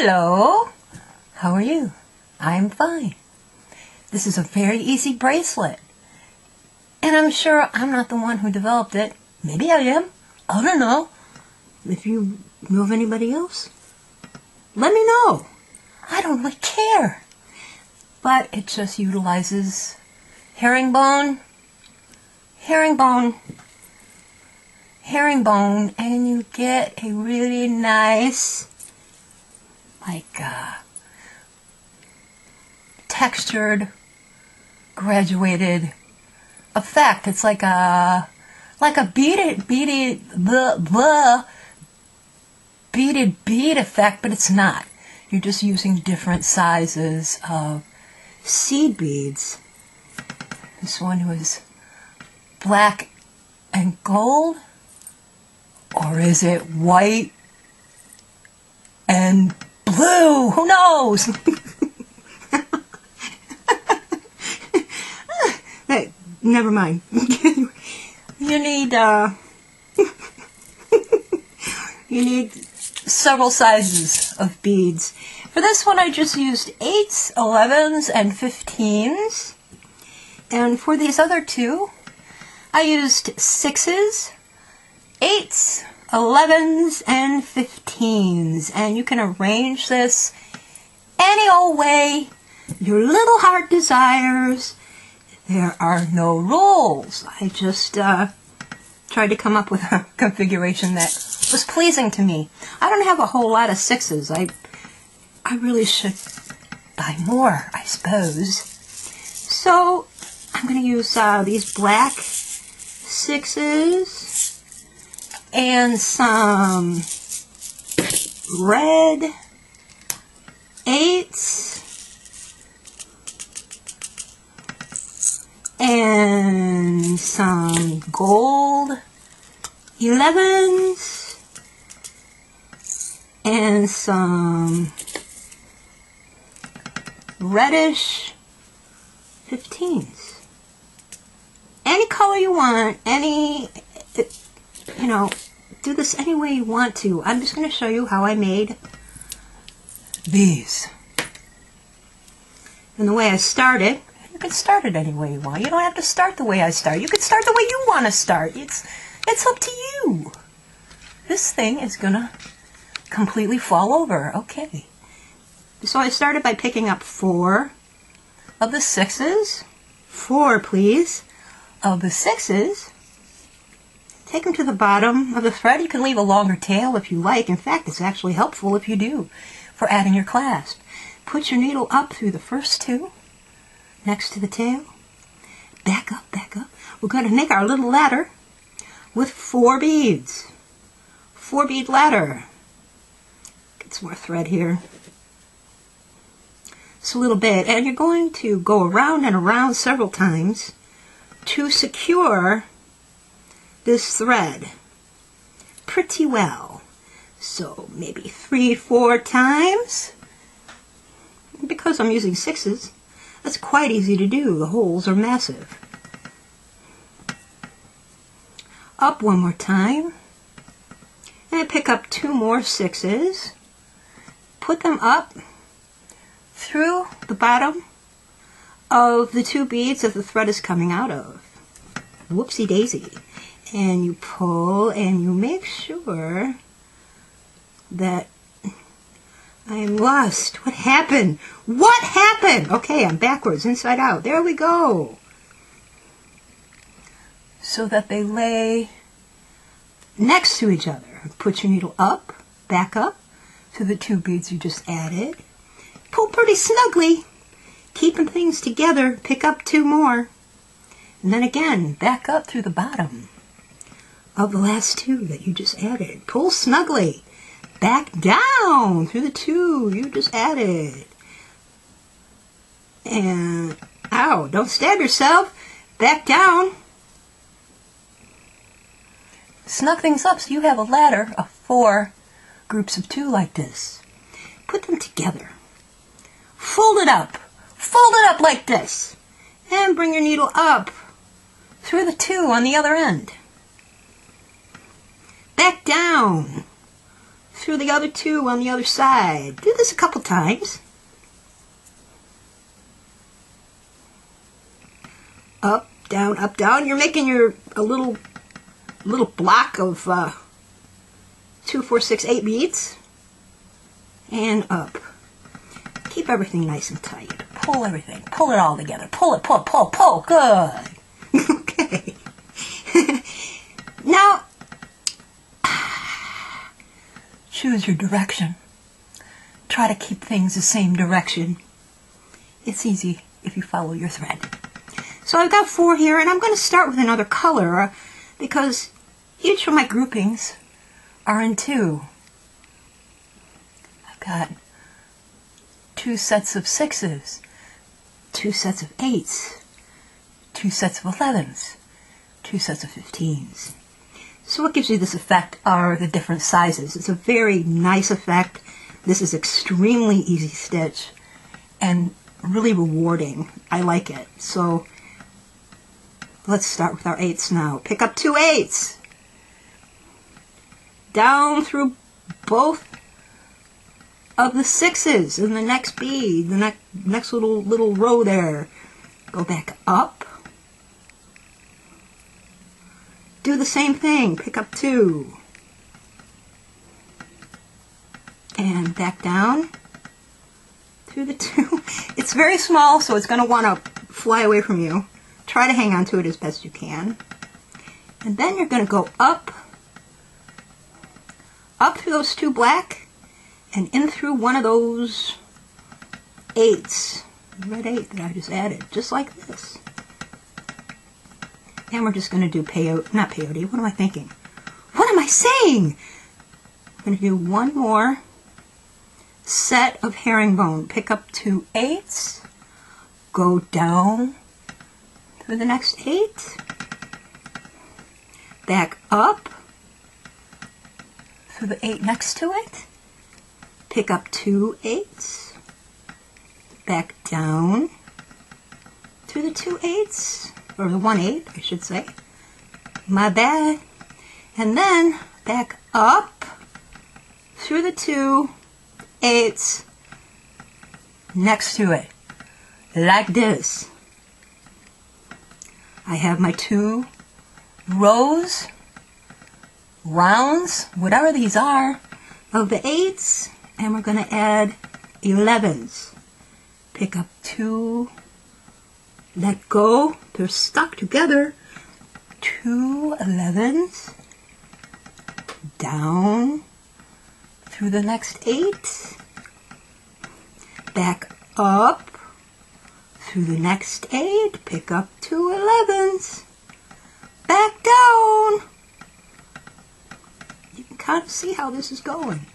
Hello, how are you? I'm fine. This is a very easy bracelet. And I'm sure I'm not the one who developed it. Maybe I am. I don't know. If you know of anybody else, let me know. I don't really care. But it just utilizes herringbone, and you get a really nice, textured, graduated effect. It's like a beaded bead effect, but it's not. You're just using different sizes of seed beads. This one was black and gold, or is it white and blue? Who knows? Hey, never mind. You need several sizes of beads. For this one I just used 8s, 11s, and 15s. And for these other two, I used 6s, 8s, 11s, and 15s. And you can arrange this any old way your little heart desires. There are no rules. I just tried to come up with a configuration that was pleasing to me. I don't have a whole lot of 6s. I really should buy more, I suppose. So I'm going to use these black 6s and some red 8s and some gold 11s and some reddish 15s. Any color you want, do this any way you want to. I'm just going to show you how I made these. And the way I started, you can start it any way you want. You don't have to start the way I start. You can start the way you want to start. It's up to you. This thing is going to completely fall over. Okay. So I started by picking up 4 of the 6s. 4, please, of the 6s. Take them to the bottom of the thread. You can leave a longer tail if you like. In fact, it's actually helpful if you do for adding your clasp. Put your needle up through the first 2 next to the tail. Back up, back up. We're going to make our little ladder with 4 beads. 4 bead ladder. Get some more thread here. Just a little bit. And you're going to go around and around several times to secure this thread pretty well. So maybe 3-4 times. Because I'm using 6s, that's quite easy to do. The holes are massive. Up one more time. And pick up 2 more 6s. Put them up through the bottom of the 2 beads that the thread is coming out of. Whoopsie daisy. And you pull and you make sure that I am lost. What happened? What happened? Okay, I'm backwards, inside out. There we go. So that they lay next to each other. Put your needle up, back up to the 2 beads you just added. Pull pretty snugly, keeping things together. Pick up 2 more. And then again, back up through the bottom of the last 2 that you just added. Pull snugly. Back down through the 2 you just added. And, ow, don't stab yourself. Back down. Snug things up so you have a ladder of 4 groups of 2 like this. Put them together. Fold it up. Fold it up like this. And bring your needle up through the 2 on the other end. Back down through the other two on the other side. Do this a couple times. Up, down, up, down. You're making a little block of 2, 4, 6, 8 beads. And up. Keep everything nice and tight. Pull everything. Pull it all together. Pull it, pull, pull, pull. Good. Okay. Now, choose your direction. Try to keep things the same direction. It's easy if you follow your thread. So I've got 4 here, and I'm going to start with another color because each of my groupings are in 2. I've got 2 sets of 6s, 2 sets of 8s, 2 sets of 11s, 2 sets of 15s. So what gives you this effect are the different sizes. It's a very nice effect. This is extremely easy stitch and really rewarding. I like it. So let's start with our 8s now. Pick up 2 8s. Down through both of the 6s in the next bead, the next little row there. Go back up. Do the same thing. Pick up 2. And back down through the 2. It's very small, so it's going to want to fly away from you. Try to hang on to it as best you can. And then you're going to go up through those 2 black, and in through one of those 8s, the red 8 that I just added, just like this. And we're just going to do not peyote, what am I thinking? What am I saying? I'm going to do one more set of herringbone. Pick up 2 8s, go down through the next 8, back up through the 8 next to it, pick up 2 8s, back down through the 2 8s, or the 1 8, I should say. My bad. And then back up through the 2 8s next to it, like this. I have my 2 rows, rounds, whatever these are, of the 8s, and we're going to add 11s. Pick up 2, let go, they're stuck together, 2 11s, down through the next 8, back up through the next 8, pick up 2 11s, back down. You can kind of see how this is going.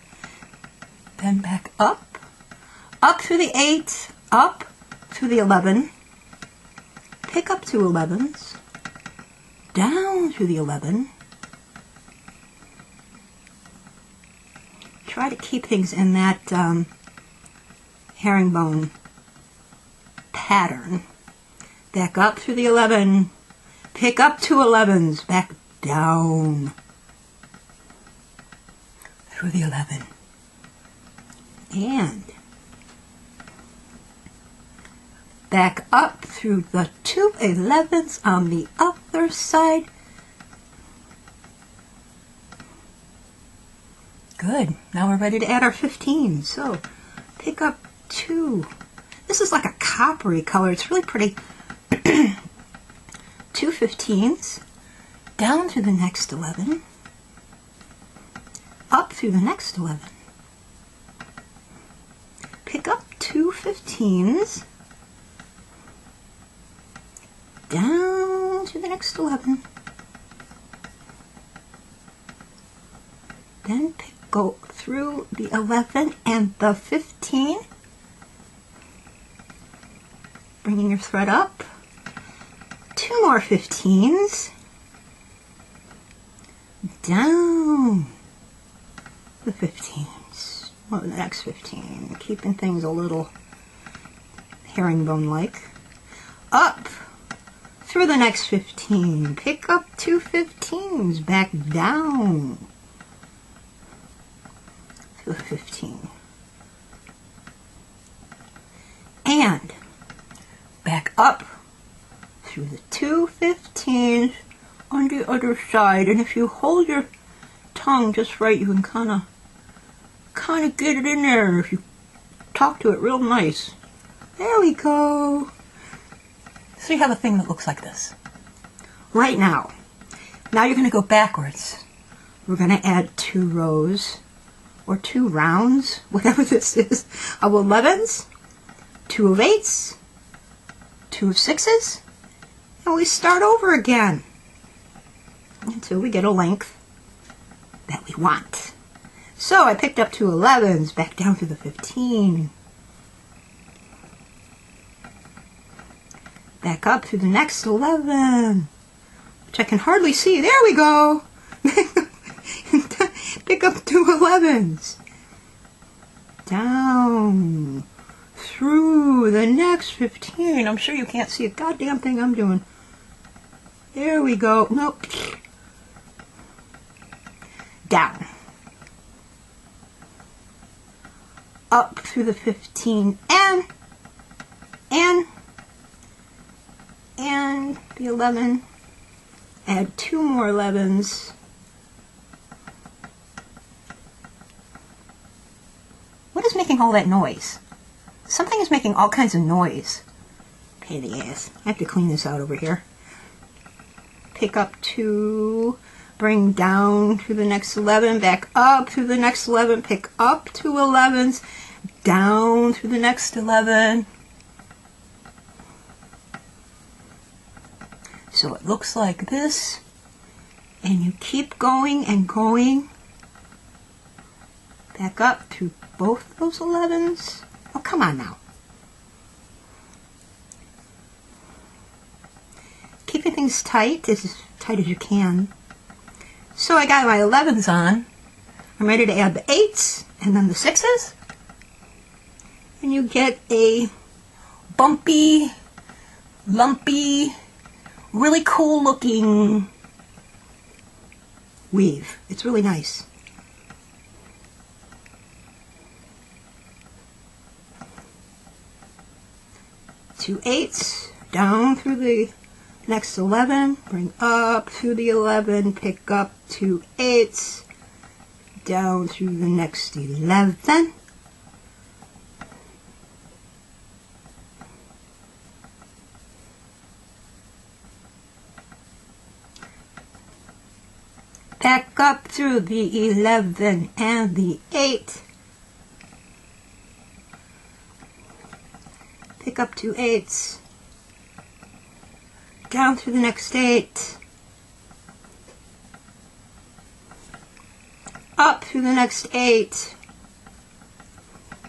Then back up through the 8, up through the 11, pick up 2 11s, down through the 11. Try to keep things in that herringbone pattern. Back up through the 11, pick up 2 11s, back down through the 11. And back up through the 2 11s on the other side. Good. Now we're ready to add our 15s. So pick up 2. This is like a coppery color. It's really pretty. 2 15s. Down through the next 11. Up through the next 11. Pick up 2 15s. Down to the next 11. Then go through the 11 and the 15. Bringing your thread up. 2 more 15s. Down the 15s. Well, the next 15. Keeping things a little herringbone-like. Up through the next 15. Pick up 2 15s. Back down. to the 15. And back up through the 2 15s on the other side. And if you hold your tongue just right, you can kind of get it in there if you talk to it real nice. There we go. So you have a thing that looks like this. Right now you're going to go backwards. We're going to add 2 rows or 2 rounds, whatever this is, of 11s, 2 of 8s, 2 of 6s, and we start over again until we get a length that we want. So I picked up 2 11s, back down to the 15, back up to the next 11, which I can hardly see. There we go. Pick up 2 11s, down through the next 15. I'm sure you can't see a goddamn thing I'm doing. There we go. Nope. Down. Up through the 15 and the 11. Add 2 more 11s. What is making all that noise? Something is making all kinds of noise. Pain in the ass. I have to clean this out over here. Pick up 2, bring down to the next 11, back up to the next 11, pick up 2 11s, down to the next 11. So it looks like this, and you keep going and going. Back up to both those 11s. Oh, come on now. Keeping things tight, as tight as you can. So I got my 11s on. I'm ready to add the 8s and then the 6s. And you get a bumpy, lumpy, really cool looking weave. It's really nice. Two 8s, down through the next 11, bring up through the 11, pick up 2 8s, down through the next 11. Back up through the 11 and the 8. Pick up 2 8s, down through the next 8, up through the next 8,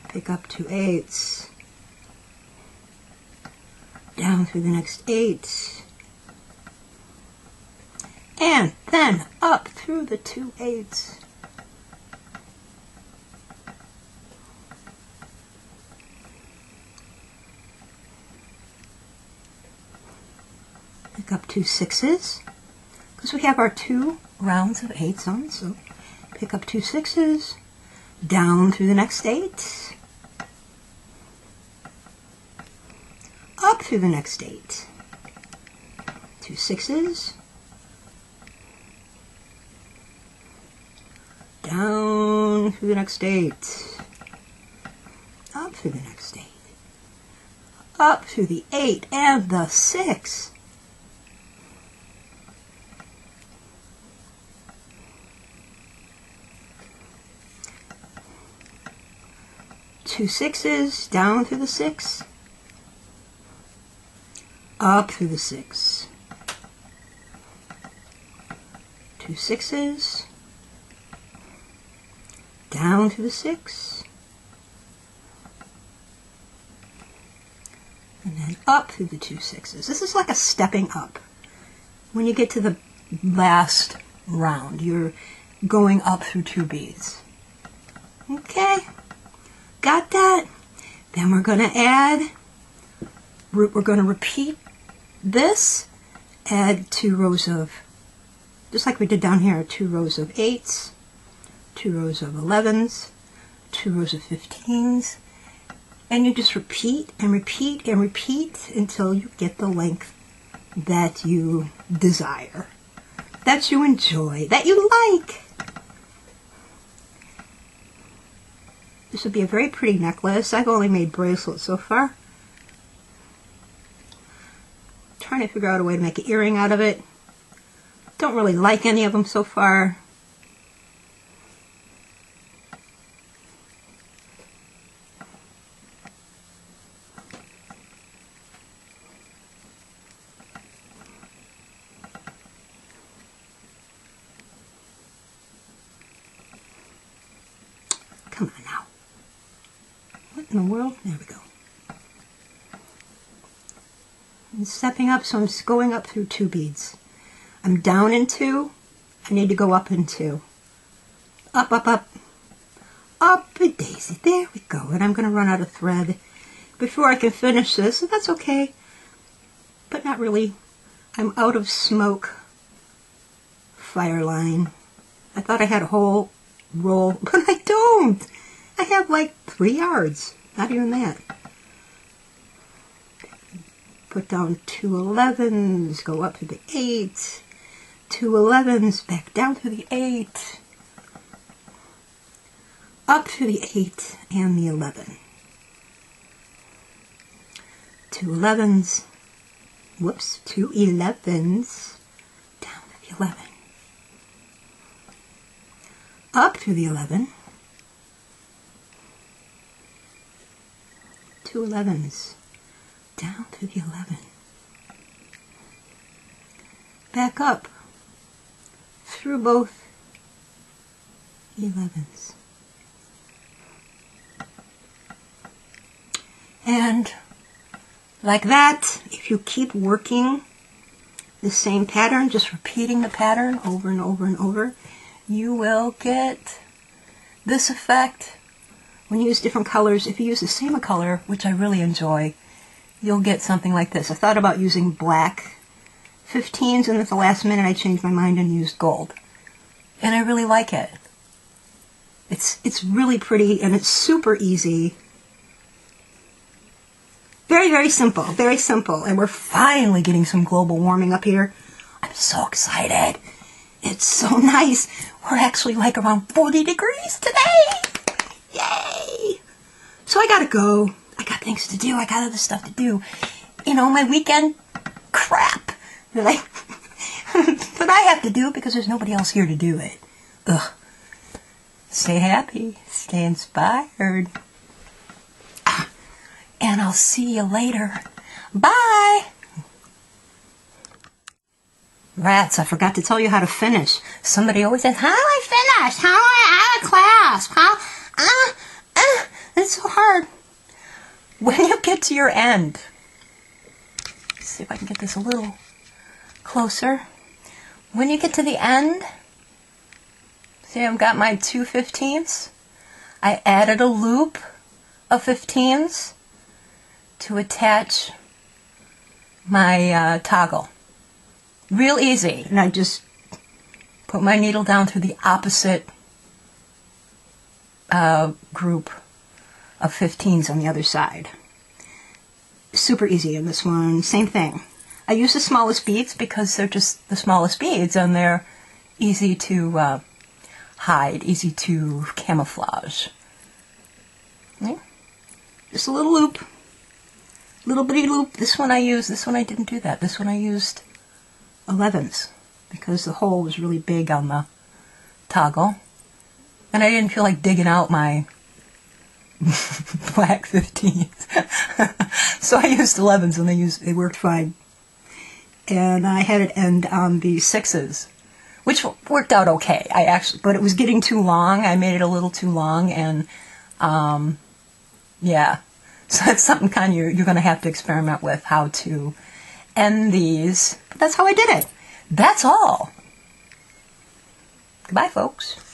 pick up 2 8s, down through the next 8, and then up through the 2 8s. Pick up 2 6s, because we have our 2 rounds of 8s on, so pick up 2 6s, down through the next 8, up through the next 8, 2 6s, down through the next 8, up through the next 8, up through the 8 and the 6. 2 6s, down through the 6, up through the 6, 2 6s, down through the 6, and then up through the 2 6s. This is like a stepping up. When you get to the last round, you're going up through 2 beads. Okay, got that? Then we're going to add, we're going to repeat this, add 2 rows of, just like we did down here, 2 rows of 8s, 2 rows of 11s, 2 rows of 15s, and you just repeat and repeat and repeat until you get the length that you desire, that you enjoy, that you like. This would be a very pretty necklace. I've only made bracelets so far. Trying to figure out a way to make an earring out of it. Don't really like any of them so far. Come on now. What in the world? There we go. I'm stepping up, so I'm just going up through 2 beads. I'm down in 2. I need to go up in 2. Up, up, up. Up a daisy. There we go. And I'm going to run out of thread before I can finish this. So that's okay. But not really. I'm out of smoke. Fireline. I thought I had a whole roll, but I don't. I have like 3 yards. Not even that. Put down 2 11s, go up to the 8, 2 11s, back down to the 8, up to the 8 and the 11. 2 11s, whoops, 2 11s, down to the 11, up to the 11, 2 11s, down to the 11, back up through both 11s, and like that, if you keep working the same pattern, just repeating the pattern over and over and over, you will get this effect. When you use different colors, if you use the same color, which I really enjoy, you'll get something like this. I thought about using black 15s, and at the last minute I changed my mind and used gold. And I really like it. It's really pretty, and it's super easy. Very, very simple. Very simple. And we're finally getting some global warming up here. I'm so excited. It's so nice. We're actually like around 40 degrees today. Yay! So I gotta go. I got things to do. I got other stuff to do. You know, my weekend crap that I have to do because there's nobody else here to do it. Ugh. Stay happy. Stay inspired. And I'll see you later. Bye! Rats, I forgot to tell you how to finish. Somebody always says, how do I finish? How do I add a clasp? It's so hard. When you get to your end, let's see if I can get this a little closer. When you get to the end, see I've got my 2 15s. I added a loop of 15s to attach my toggle. Real easy. And I just put my needle down through the opposite group of 15s on the other side. Super easy in this one. Same thing. I use the smallest beads because they're just the smallest beads and they're easy to hide, easy to camouflage. Okay. Just a little loop. Little bitty loop. This one I used. This one I didn't do that. This one I used 11s because the hole was really big on the toggle. And I didn't feel like digging out my black 15s. So I used 11s and they worked fine. And I had it end on the 6s, which worked out okay. But it was getting too long. I made it a little too long, and yeah. So that's something kind of you're going to have to experiment with, how to end these. But that's how I did it. That's all. Goodbye, folks.